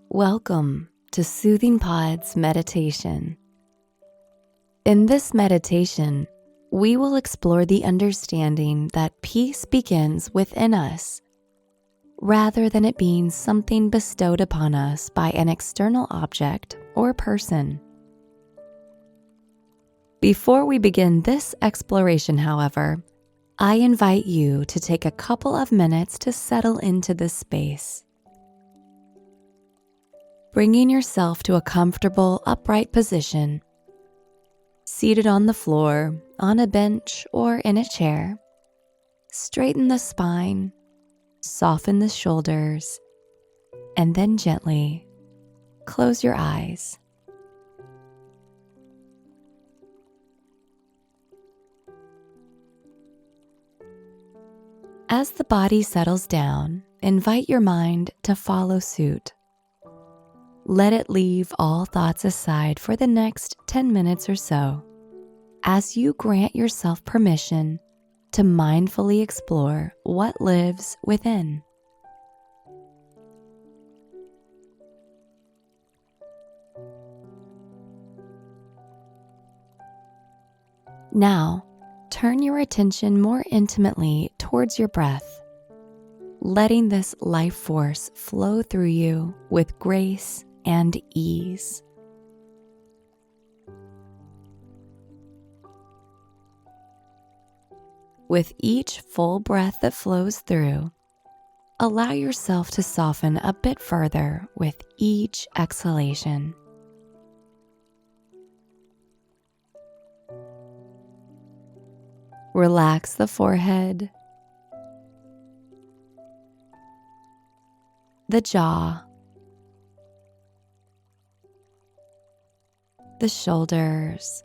Welcome to Soothing Pod's meditation. In this meditation, we will explore the understanding that peace begins within us, rather than it being something bestowed upon us by an external object or person. Before we begin this exploration, however, I invite you to take a couple of minutes to settle into this space. Bringing yourself to a comfortable, upright position, seated on the floor, on a bench, or in a chair. Straighten the spine, soften the shoulders, and then gently close your eyes. As the body settles down, invite your mind to follow suit. Let it leave all thoughts aside for the next 10 minutes or so, as you grant yourself permission to mindfully explore what lives within. Now, turn your attention more intimately towards your breath, letting this life force flow through you with grace and ease. With each full breath that flows through, allow yourself to soften a bit further with each exhalation. Relax the forehead, the jaw, the shoulders,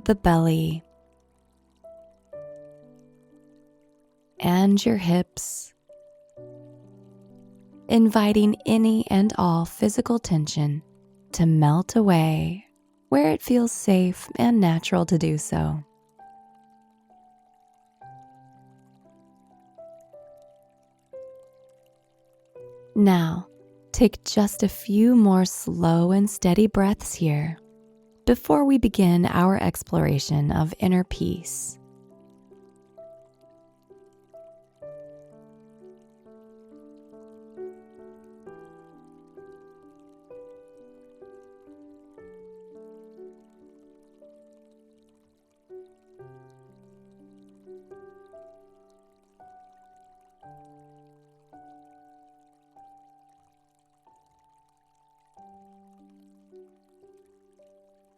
the belly, and your hips, inviting any and all physical tension to melt away where it feels safe and natural to do so. Now, take just a few more slow and steady breaths here before we begin our exploration of inner peace.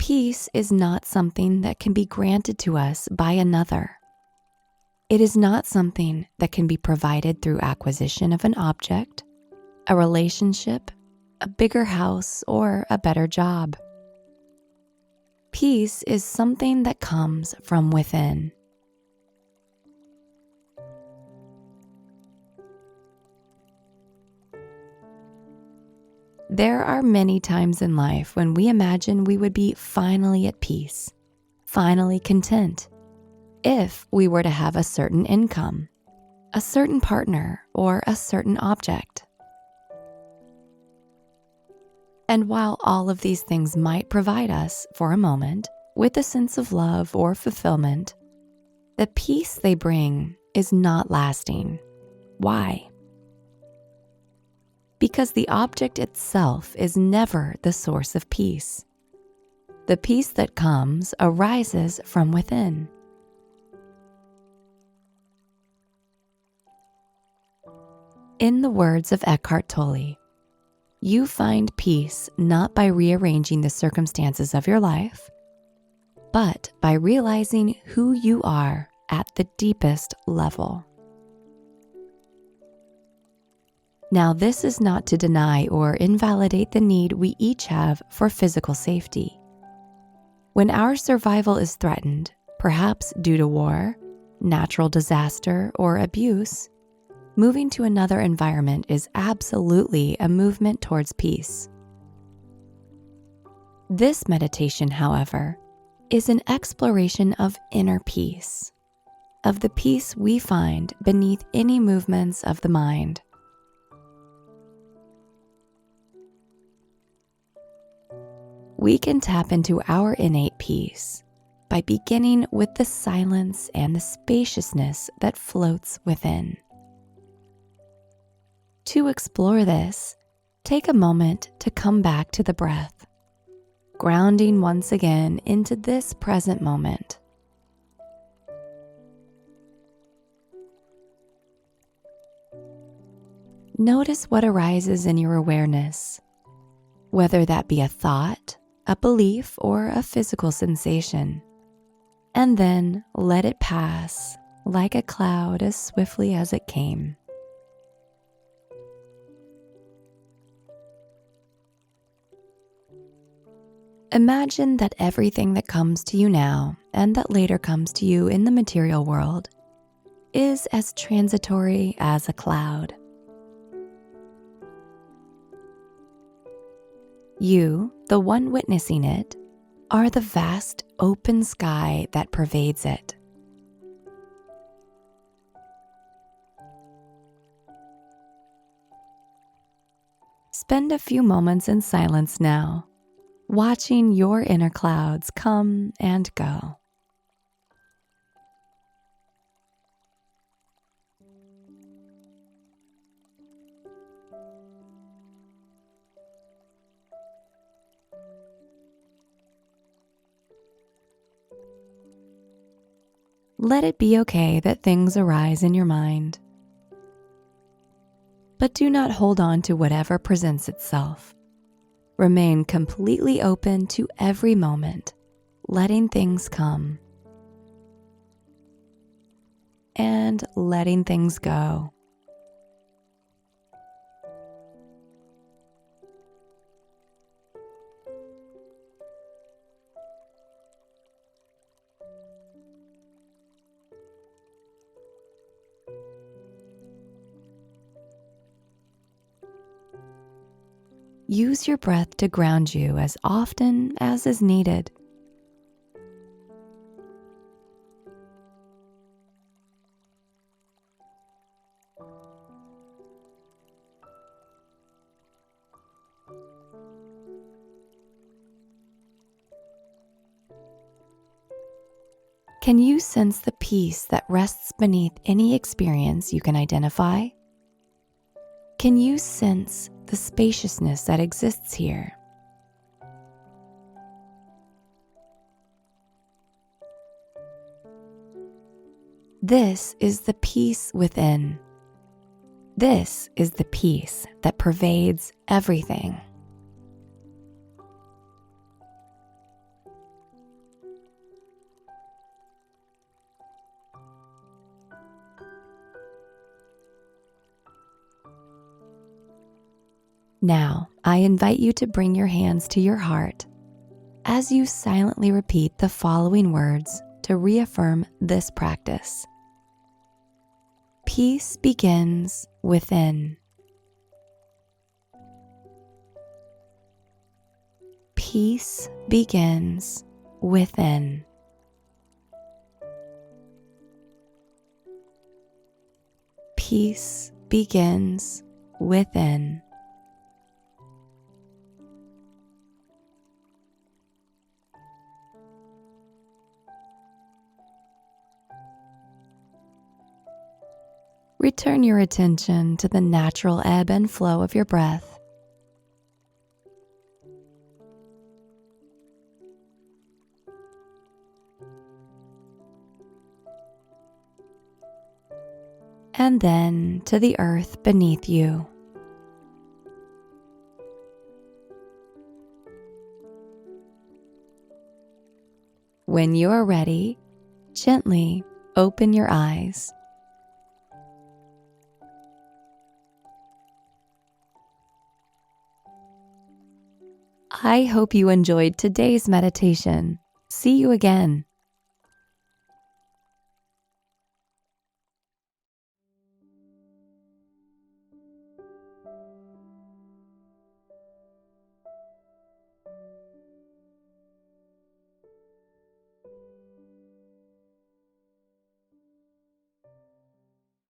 Peace is not something that can be granted to us by another. It is not something that can be provided through acquisition of an object, a relationship, a bigger house, or a better job. Peace is something that comes from within. There are many times in life when we imagine we would be finally at peace, finally content, if we were to have a certain income, a certain partner, or a certain object. And while all of these things might provide us, for a moment, with a sense of love or fulfillment, the peace they bring is not lasting. Why? Because the object itself is never the source of peace. The peace that comes arises from within. In the words of Eckhart Tolle, you find peace not by rearranging the circumstances of your life, but by realizing who you are at the deepest level. Now, this is not to deny or invalidate the need we each have for physical safety. When our survival is threatened, perhaps due to war, natural disaster, or abuse, moving to another environment is absolutely a movement towards peace. This meditation, however, is an exploration of inner peace, of the peace we find beneath any movements of the mind. We can tap into our innate peace by beginning with the silence and the spaciousness that floats within. To explore this, take a moment to come back to the breath, grounding once again into this present moment. Notice what arises in your awareness, whether that be a thought, a belief, or a physical sensation, and then let it pass like a cloud as swiftly as it came. Imagine that everything that comes to you now and that later comes to you in the material world is as transitory as a cloud. You, the one witnessing it, are the vast open sky that pervades it. Spend a few moments in silence now, watching your inner clouds come and go. Let it be okay that things arise in your mind, but do not hold on to whatever presents itself. Remain completely open to every moment, letting things come and letting things go. Use your breath to ground you as often as is needed. Can you sense the peace that rests beneath any experience you can identify? Can you sense the spaciousness that exists here? This is the peace within. This is the peace that pervades everything. Now, I invite you to bring your hands to your heart as you silently repeat the following words to reaffirm this practice. Peace begins within. Peace begins within. Peace begins within. Return your attention to the natural ebb and flow of your breath. And then to the earth beneath you. When you are ready, gently open your eyes. I hope you enjoyed today's meditation. See you again.